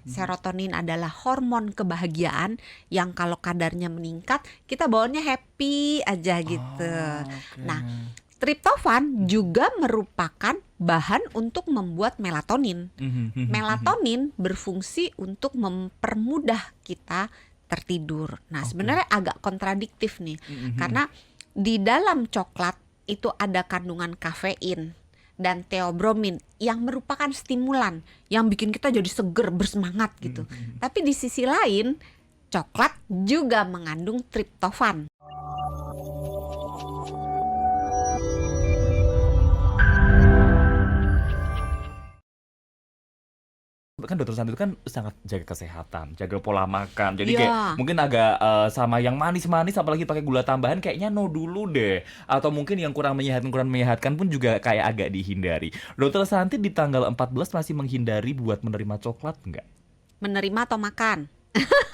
Serotonin adalah hormon kebahagiaan yang kalau kadarnya meningkat, kita bawaannya happy aja gitu. Oh, oke. Nah, triptofan juga merupakan bahan untuk membuat melatonin. Melatonin berfungsi untuk mempermudah kita tertidur. Nah, Oke. sebenarnya agak kontradiktif nih, karena di dalam coklat itu ada kandungan kafein dan theobromine yang merupakan stimulan yang bikin kita jadi seger, bersemangat gitu. Tapi di sisi lain, coklat juga mengandung triptofan. Kan dokter Santi itu kan sangat jaga kesehatan, jaga pola makan. Jadi kayak Iya, mungkin agak sama yang manis-manis apalagi pakai gula tambahan kayaknya no dulu deh. Atau mungkin yang kurang menyehatkan pun juga kayak agak dihindari. Dokter Santi di tanggal 14 masih menghindari buat menerima coklat nggak? menerima atau makan.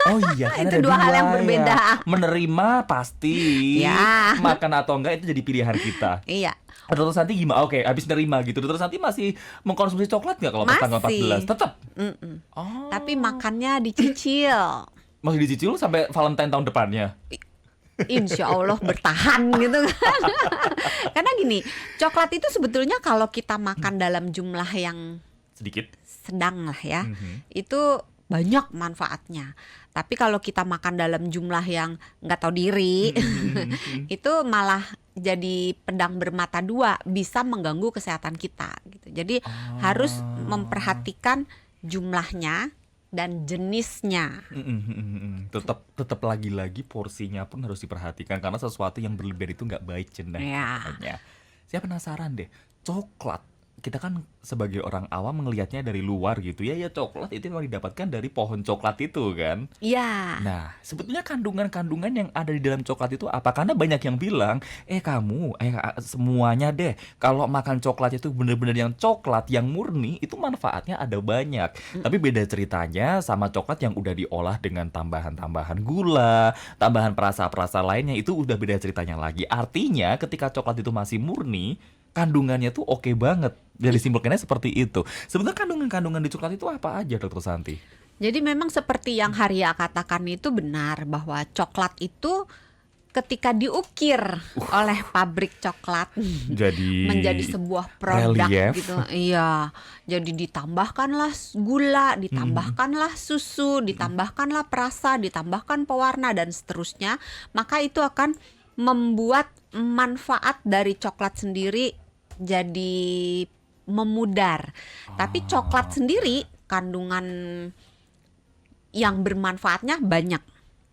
Oh iya, kan Itu ada dua hal yang dua ya. berbeda. Menerima pasti, Ya, makan atau enggak itu jadi pilihan kita. iya. Dokter Santi gimana? Oke, habis nerima gitu. Dokter Santi masih mengkonsumsi coklat nggak kalau pas tanggal 14? Masih. Tetap. Mm-mm. Tapi Oh, makannya dicicil. masih dicicil sampai Valentine tahun depannya. Insya Allah bertahan gitu kan. Karena gini, coklat itu sebetulnya kalau kita makan dalam jumlah yang Sedikit. sedang lah ya, Mhm. itu banyak manfaatnya. Tapi kalau kita makan dalam jumlah yang nggak tahu diri, itu malah jadi pedang bermata dua, bisa mengganggu kesehatan kita gitu. Jadi harus Oh. memperhatikan jumlahnya dan jenisnya. Tetap tetap lagi-lagi porsinya pun harus diperhatikan karena sesuatu yang berlebihan itu nggak baik cenah Ya. katanya. Saya penasaran deh, coklat kita kan sebagai orang awam ngelihatnya dari luar gitu ya, ya coklat itu memang didapatkan dari pohon coklat itu kan. Ya. Nah, sebetulnya kandungan-kandungan yang ada di dalam coklat itu apa? Karena banyak yang bilang, semuanya deh, kalau makan coklat itu bener-bener yang coklat, yang murni, itu manfaatnya ada banyak. Tapi beda ceritanya sama coklat yang udah diolah dengan tambahan-tambahan gula, tambahan perasa-perasa lainnya, itu udah beda ceritanya lagi. Artinya, ketika coklat itu masih murni, kandungannya tuh oke banget. Jadi simpulkannya seperti itu. Sebenarnya kandungan-kandungan di coklat itu apa aja, Dokter Santi? Jadi memang seperti yang Haria katakan itu benar bahwa coklat itu ketika diukir oleh pabrik coklat Jadi menjadi sebuah produk relief. gitu. Iya. Jadi ditambahkanlah gula, ditambahkanlah susu, ditambahkanlah perasa, ditambahkan pewarna dan seterusnya, maka itu akan membuat manfaat dari coklat sendiri jadi memudar. Tapi coklat sendiri kandungan yang bermanfaatnya banyak.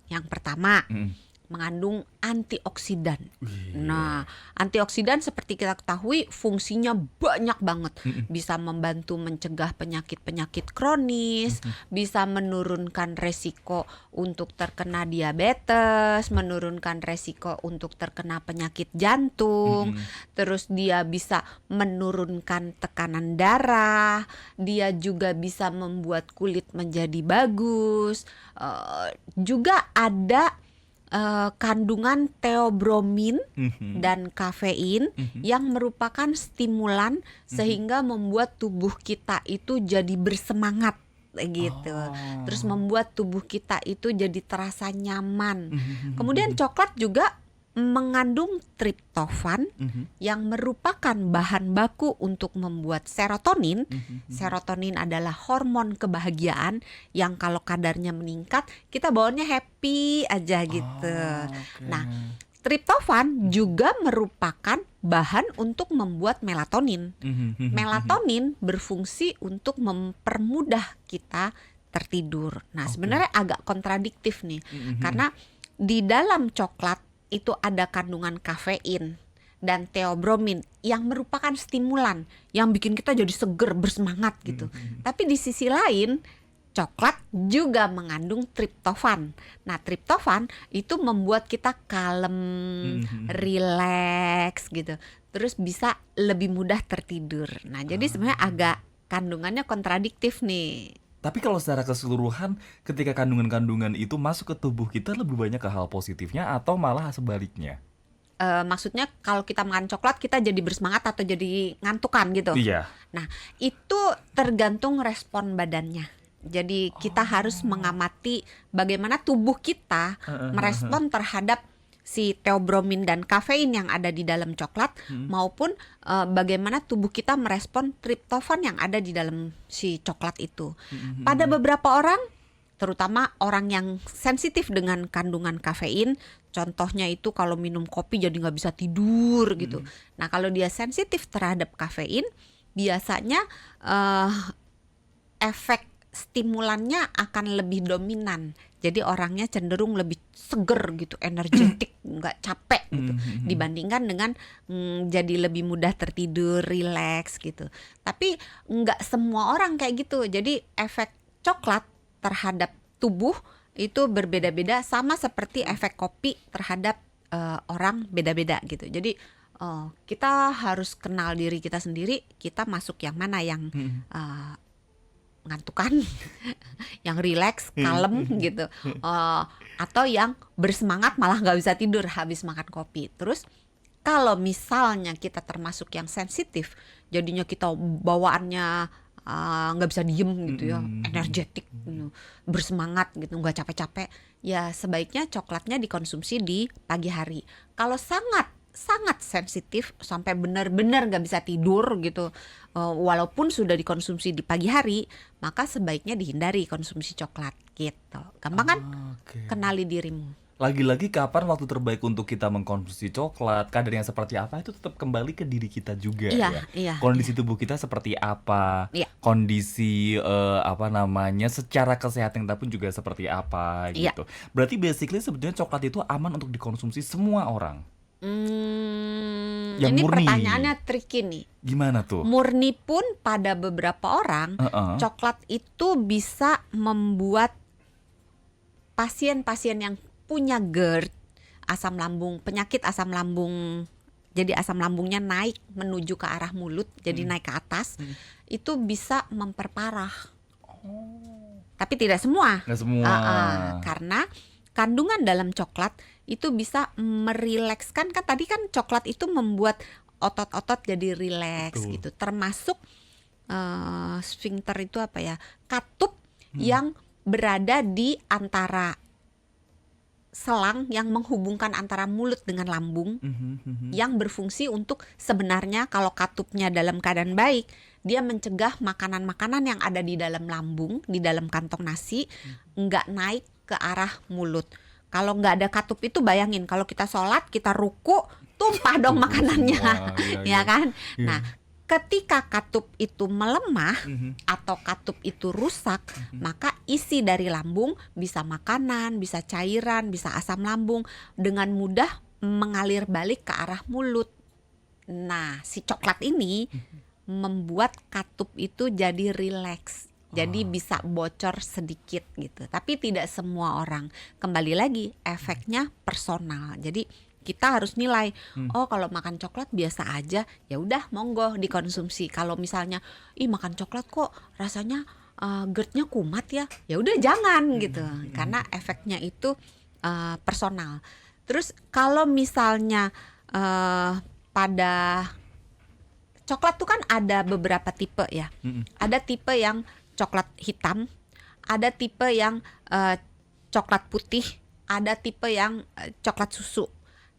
Yang pertama, Mm. mengandung antioksidan. Wih. Nah, antioksidan seperti kita ketahui fungsinya banyak banget. Mm-mm. Bisa membantu mencegah penyakit-penyakit kronis, bisa menurunkan resiko untuk terkena diabetes, menurunkan resiko untuk terkena penyakit jantung. Mm-mm. Terus dia bisa menurunkan tekanan darah, dia juga bisa membuat kulit menjadi bagus. Juga ada kandungan theobromine Mhm. dan kafein Mhm. yang merupakan stimulan sehingga membuat tubuh kita itu jadi bersemangat gitu. Terus Oh. membuat tubuh kita itu jadi terasa nyaman. Kemudian Mhm. coklat juga mengandung triptofan Mhm. yang merupakan bahan baku untuk membuat serotonin. Mhm. Serotonin adalah hormon kebahagiaan yang kalau kadarnya meningkat, kita bawaannya happy aja gitu. Oh, oke. Nah, triptofan juga merupakan bahan untuk membuat melatonin. Melatonin berfungsi untuk mempermudah kita tertidur. Nah, Oke. sebenarnya agak kontradiktif nih, Mhm. karena di dalam coklat itu ada kandungan kafein dan theobromine yang merupakan stimulan yang bikin kita jadi seger, bersemangat gitu. Tapi di sisi lain, coklat juga mengandung triptofan. Nah, triptofan itu membuat kita kalem, rileks gitu. Terus bisa lebih mudah tertidur. Nah, jadi sebenarnya agak kandungannya kontradiktif nih. Tapi kalau secara keseluruhan, ketika kandungan-kandungan itu masuk ke tubuh kita lebih banyak ke hal positifnya atau malah sebaliknya? Maksudnya kalau kita makan coklat kita jadi bersemangat atau jadi ngantukan gitu. Iya. Nah, itu tergantung respon badannya. Jadi kita harus mengamati bagaimana tubuh kita merespon terhadap si theobromine dan kafein yang ada di dalam coklat, maupun bagaimana tubuh kita merespon triptofan yang ada di dalam si coklat itu. Pada beberapa orang, terutama orang yang sensitif dengan kandungan kafein, contohnya itu kalau minum kopi jadi nggak bisa tidur gitu. Nah, kalau dia sensitif terhadap kafein, biasanya efek stimulannya akan lebih dominan. Jadi orangnya cenderung lebih seger gitu, energetik, nggak capek gitu, dibandingkan dengan jadi lebih mudah tertidur, rileks gitu. Tapi nggak semua orang kayak gitu. Jadi efek coklat terhadap tubuh itu berbeda-beda, sama seperti efek kopi terhadap orang beda-beda gitu. Jadi kita harus kenal diri kita sendiri, kita masuk yang mana, yang ngantukan, yang rileks, kalem gitu, atau yang bersemangat malah nggak bisa tidur habis makan kopi. Terus kalau misalnya kita termasuk yang sensitif, jadinya kita bawaannya nggak bisa diem gitu ya, energetik gitu, bersemangat gitu, nggak capek-capek, ya sebaiknya coklatnya dikonsumsi di pagi hari. Kalau sangat sensitif sampai benar-benar nggak bisa tidur gitu, walaupun sudah dikonsumsi di pagi hari, maka sebaiknya dihindari konsumsi coklat gitu. Gampang kan? Oke. Kenali dirimu. Lagi-lagi kapan waktu terbaik untuk kita mengkonsumsi coklat, kadar yang seperti apa, itu tetap kembali ke diri kita juga Iya, ya. iya, Kondisi tubuh kita seperti apa, Iya. kondisi secara kesehatan kita pun juga seperti apa Iya. gitu. Berarti basically sebetulnya coklat itu aman untuk dikonsumsi semua orang. Yang Ini murni. pertanyaannya tricky nih. Gimana tuh? Murni pun pada beberapa orang, coklat itu bisa membuat pasien-pasien yang punya GERD, asam lambung, penyakit asam lambung, jadi asam lambungnya naik menuju ke arah mulut, jadi naik ke atas, itu bisa memperparah. Tapi tidak semua. Nggak semua. Karena kandungan dalam coklat itu bisa merilekskan, kan tadi kan coklat itu membuat otot-otot jadi rileks gitu, termasuk sphincter itu apa ya, katup yang berada di antara selang yang menghubungkan antara mulut dengan lambung, yang berfungsi untuk, sebenarnya kalau katupnya dalam keadaan baik, dia mencegah makanan-makanan yang ada di dalam lambung, di dalam kantong nasi, nggak naik ke arah mulut. Kalau nggak ada katup itu, bayangin kalau kita sholat, kita ruku, tumpah dong makanannya, ya kan? Nah, ketika katup itu melemah atau katup itu rusak, maka isi dari lambung, bisa makanan, bisa cairan, bisa asam lambung, dengan mudah mengalir balik ke arah mulut. Nah, si coklat ini membuat katup itu jadi rileks. Jadi bisa bocor sedikit gitu. Tapi tidak semua orang. Kembali lagi, efeknya personal. Jadi kita harus nilai, oh kalau makan coklat biasa aja, ya udah monggo dikonsumsi. Kalau misalnya, makan coklat kok rasanya GERD-nya kumat ya udah jangan gitu. Karena efeknya itu personal. Terus kalau misalnya pada coklat tuh kan ada beberapa tipe ya. Ada tipe yang coklat hitam, ada tipe yang coklat putih, ada tipe yang coklat susu.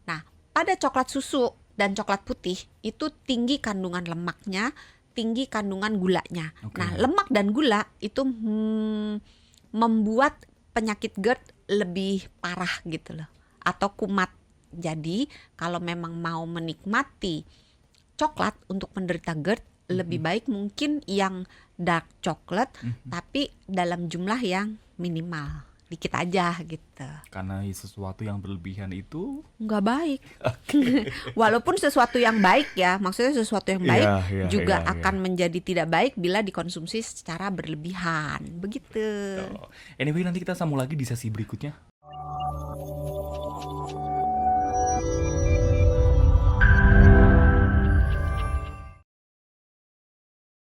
Nah, pada coklat susu dan coklat putih itu tinggi kandungan lemaknya, tinggi kandungan gulanya. Nah, lemak dan gula itu membuat penyakit GERD lebih parah gitu loh, atau kumat. Jadi, kalau memang mau menikmati coklat untuk penderita GERD, lebih baik mungkin yang dark chocolate, tapi dalam jumlah yang minimal, dikit aja gitu. Karena sesuatu yang berlebihan itu nggak baik. Walaupun sesuatu yang baik ya, maksudnya sesuatu yang baik juga akan menjadi tidak baik bila dikonsumsi secara berlebihan, begitu. Anyway, nanti kita sambung lagi di sesi berikutnya.